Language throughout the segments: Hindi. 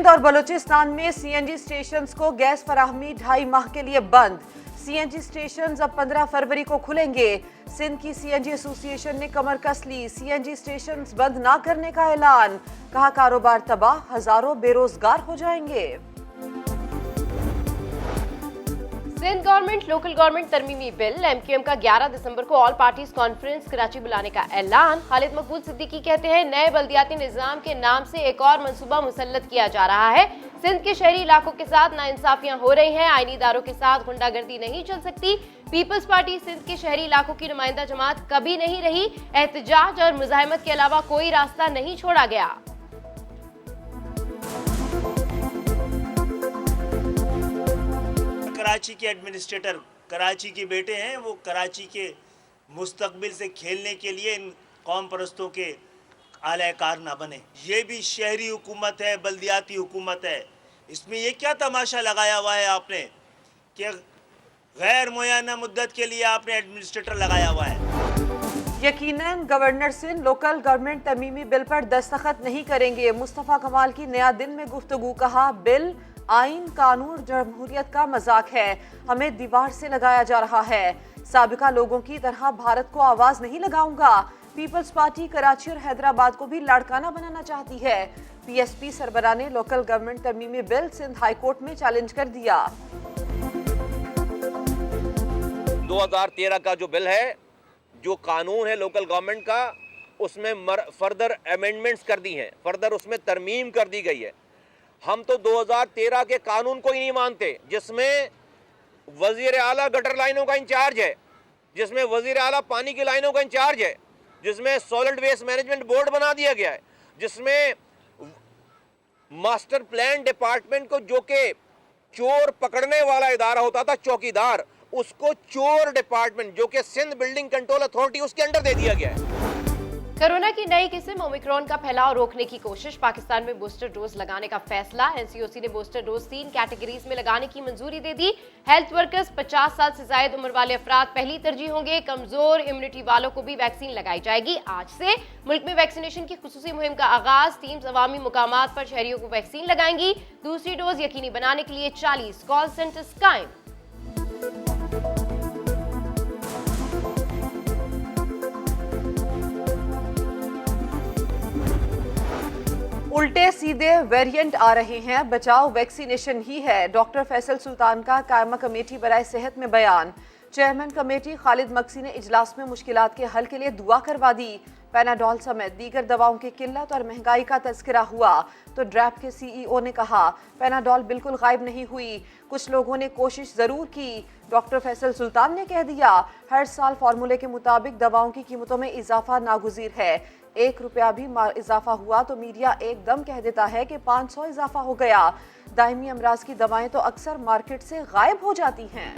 सिंध और बलूचिस्तान में सीएनजी स्टेशंस को गैस फराहमी 2.5 माह के लिए बंद। सीएनजी स्टेशंस अब 15 फरवरी को खुलेंगे। सिंध की सीएनजी एसोसिएशन ने कमर कस ली। सीएनजी स्टेशंस बंद ना करने का ऐलान। कहा कारोबार तबाह, हजारों बेरोजगार हो जाएंगे। सिंध गवर्नमेंट लोकल गवर्नमेंट तरमीमी बिल एमक्यूएम का 11 दिसंबर को ऑल पार्टीज कॉन्फ्रेंस कराची बुलाने का ऐलान। खालिद मकबूल सिद्दीकी कहते हैं नए बल्दियाती निजाम के नाम से एक और मंसूबा मुसल्लत किया जा रहा है। सिंध के शहरी इलाकों के साथ नाइंसाफियां हो रही हैं। आईनी इदारों के साथ गुंडागर्दी नहीं चल सकती। पीपल्स पार्टी सिंध के शहरी इलाकों की नुमाइंदा जमात कभी नहीं रही। एहतजाज और मुजाहिमत के अलावा कोई रास्ता नहीं छोड़ा गया। कराची के एडमिनिस्ट्रेटर कराची के बेटे हैं, वो कराची के मुस्तकबिल से खेलने के लिए इन कौम परस्तों के आलाकार ना बने। ये भी शहरी हुकूमत है, बल्दियाती हुकूमत है। इसमें ये क्या तमाशा लगाया हुआ है आपने कि गैर मुय्यना मुद्दत के लिए आपने एडमिनिस्ट्रेटर लगाया हुआ है। यकीनन गवर्नर सिंध लोकल गवर्नमेंट तरमीमी बिल पर दस्तखत नहीं करेंगे। मुस्तफा कमाल की नया दिन में गुफ्तगू। कहा बिल आइन कानून जमहूरियत का मजाक है, हमें दीवार से लगाया जा रहा है। साबिका लोगों की तरह भारत को आवाज नहीं लगाऊंगा। पीपल्स पार्टी कराची और हैदराबाद को भी लाड़काना बनाना चाहती है। पीएसपी सरबराह ने लोकल गवर्नमेंट तरमीमी बिल सिंध हाई कोर्ट में चैलेंज कर दिया। 2013 का जो बिल है, जो कानून है लोकल गवर्नमेंट का, उसमें फर्दर अमेंडमेंट्स कर दी हैं, फर्दर उसमें तरमीम कर दी गई है। हम तो 2013 के कानून को ही नहीं मानते, जिसमें वजीर आला गटर लाइनों का इंचार्ज है, जिसमें वजीर आला पानी की लाइनों का इंचार्ज है, जिसमें सॉलिड वेस्ट मैनेजमेंट बोर्ड बना दिया गया है, जिसमें मास्टर प्लान डिपार्टमेंट को, जो कि चोर पकड़ने वाला इदारा होता था चौकीदार, उसको चोर डिपार्टमेंट, जो कि सिंध बिल्डिंग कंट्रोल अथॉरिटी, उसके अंडर दे दिया गया है। कोरोना की नई किस्म ओमिक्रॉन का फैलाव रोकने की कोशिश। पाकिस्तान में बूस्टर डोज लगाने का फैसला। एनसीओसी ने बूस्टर डोज 3 कैटेगरीज में लगाने की मंजूरी दे दी। हेल्थ वर्कर्स, 50 साल से जायद उम्र वाले अफराद पहली तरजीह होंगे। कमजोर इम्यूनिटी वालों को भी वैक्सीन लगाई जाएगी। आज से मुल्क में वैक्सीनेशन की खुसूसी मुहिम का आगाज। टीम्स अवामी मुकामात पर शहरियों को वैक्सीन लगाएंगी। दूसरी डोज यकीनी बनाने के लिए 40 कॉल सेंटर्स कायम। उल्टे सीधे वेरिएंट आ रहे हैं, बचाव वैक्सीनेशन ही है। डॉक्टर फैसल सुल्तान का कायमा कमेटी बराए सेहत में बयान। चेयरमैन कमेटी खालिद मक्सी ने इजलास में मुश्किलात के हल के लिए दुआ करवा दी। पैनाडोल समेत दीगर दवाओं की किल्लत और महंगाई का तज़किरा हुआ तो ड्रैप के सीईओ ने कहा पैनाडोल बिल्कुल गायब नहीं हुई, कुछ लोगों ने कोशिश जरूर की। डॉक्टर फैसल सुल्तान ने कह दिया हर साल फार्मूले के मुताबिक दवाओं की कीमतों में इजाफा नागुज़ीर है। 1 रुपया भी इजाफा हुआ तो मीडिया एकदम कह देता है कि 500 इजाफा हो गया। दायमी अमराज की दवाएं तो अक्सर मार्केट से गायब हो जाती हैं।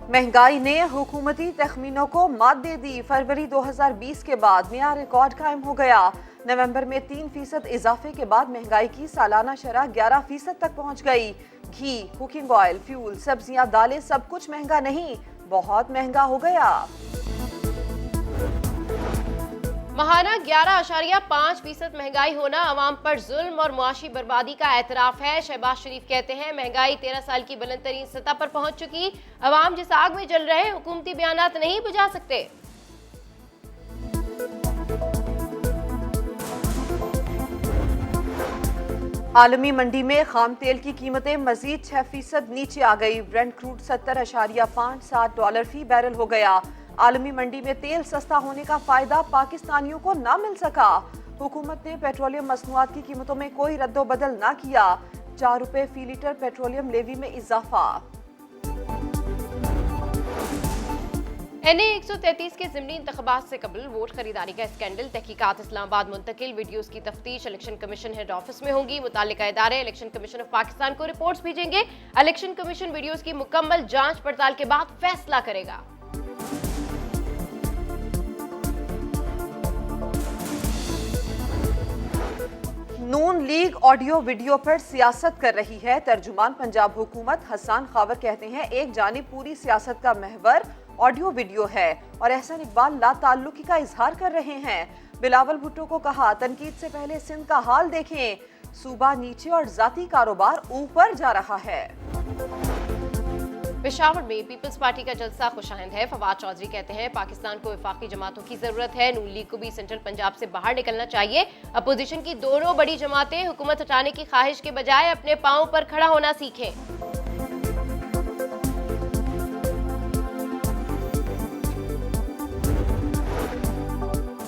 महंगाई ने हुकूमती तखमीनों को मात दे दी। फरवरी 2020 के बाद नया रिकॉर्ड कायम हो गया। नवंबर में 3% इजाफे के बाद महंगाई की सालाना शरह 11% तक पहुंच गई। घी, कुकिंग ऑयल, फ्यूल, सब्जियां, दालें, सब कुछ महंगा नहीं, बहुत महंगा हो गया। महाना 11.5% महंगाई होना अवाम पर जुल्म और मुआशी बर्बादी का एतराफ है। शहबाज शरीफ कहते हैं महंगाई 13 साल की बुलंद तरीन सतह पर पहुंच चुकी। अवाम जिस आग में जल रहे हुकूमती बयानात नहीं बुझा सकते। आलमी मंडी में खाम तेल की कीमतें मजीद 6% नीचे आ गई। ब्रेंट क्रूड $70.57 फी बैरल हो गया। आलमी मंडी में तेल सस्ता होने का फायदा पाकिस्तानियों को ना मिल सका। हुकूमत ने पेट्रोलियम मसनूआत की कीमतों में कोई रद्दोबदल ना किया। 4 रुपए फी लीटर पेट्रोलियम लेवी में इजाफा। NA 133 के ज़िमनी इंतख़ाबात से कबल वोट खरीदारी का स्कैंडल। तहकीकात इस्लामाबाद मुंतकिल। वीडियोस की तफ्तीश इलेक्शन कमीशन हेड ऑफिस में होगी। मुताल्लिका इदारे इलेक्शन कमीशन ऑफ पाकिस्तान को रिपोर्ट्स भेजेंगे। इलेक्शन कमीशन वीडियोस की मुकम्मल जांच पड़ताल के बाद फैसला करेगा। नून लीग ऑडियो वीडियो पर सियासत कर रही है। तर्जुमान पंजाब हुकूमत हसन खावर कहते हैं एक जानिब पूरी सियासत का महवर ऑडियो वीडियो है और एहसन इकबाल ला ताल्लुकी का इजहार कर रहे हैं। बिलावल भुट्टो को कहा, तनकीद से पहले सिंध का हाल देखें, सूबा नीचे और जाती कारोबार ऊपर जा रहा है। पेशावर में पीपल्स पार्टी का जलसा खुशाइंद है। फवाद चौधरी कहते हैं, पाकिस्तान को वफाकी जमातों की जरूरत है, नून लीग को भी सेंट्रल पंजाब से बाहर निकलना चाहिए। अपोजिशन की दोनों बड़ी जमातें हुकूमत हटाने की ख्वाहिश के बजाय अपने पांव पर खड़ा होना सीखें।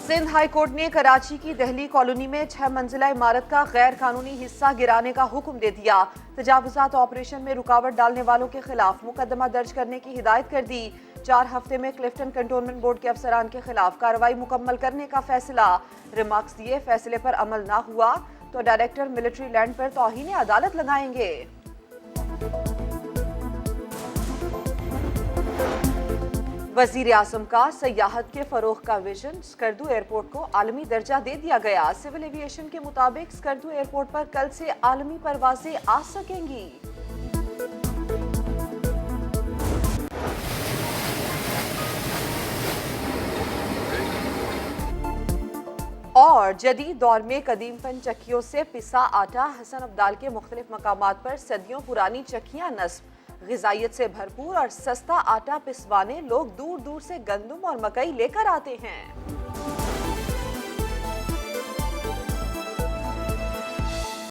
सिंध हाई कोर्ट ने कराची की दहली कॉलोनी में 6 मंजिला इमारत का गैर कानूनी हिस्सा गिराने का हुक्म दे दिया। तजावुजात ऑपरेशन में रुकावट डालने वालों के खिलाफ मुकदमा दर्ज करने की हिदायत कर दी। 4 हफ्ते में क्लिफ्टन कंटोनमेंट बोर्ड के अफसरान के खिलाफ कार्रवाई मुकम्मल करने का फैसला। रिमार्क्स दिए, फैसले पर अमल ना हुआ तो डायरेक्टर मिलिट्री लैंड पर तौहीन अदालत लगाएंगे। वजीर आजम का सयाहत के फरोग का विजन, स्कर्दू एयरपोर्ट को आलमी दर्जा दे दिया गया। सिविल एविएशन के मुताबिक स्कर्दू एयरपोर्ट पर कल से आलमी परवाजें आ सकेंगी। और जदीद दौर में कदीम फन चक्कियों से पिसा आटा, हसन अब्दाल के मुख्तलिफ मकामात पर सदियों पुरानी चक्कियां नस्ब। ग़िज़ाइयत से भरपूर और सस्ता आटा पिसवाने लोग दूर दूर से गंदम और मकई लेकर आते हैं।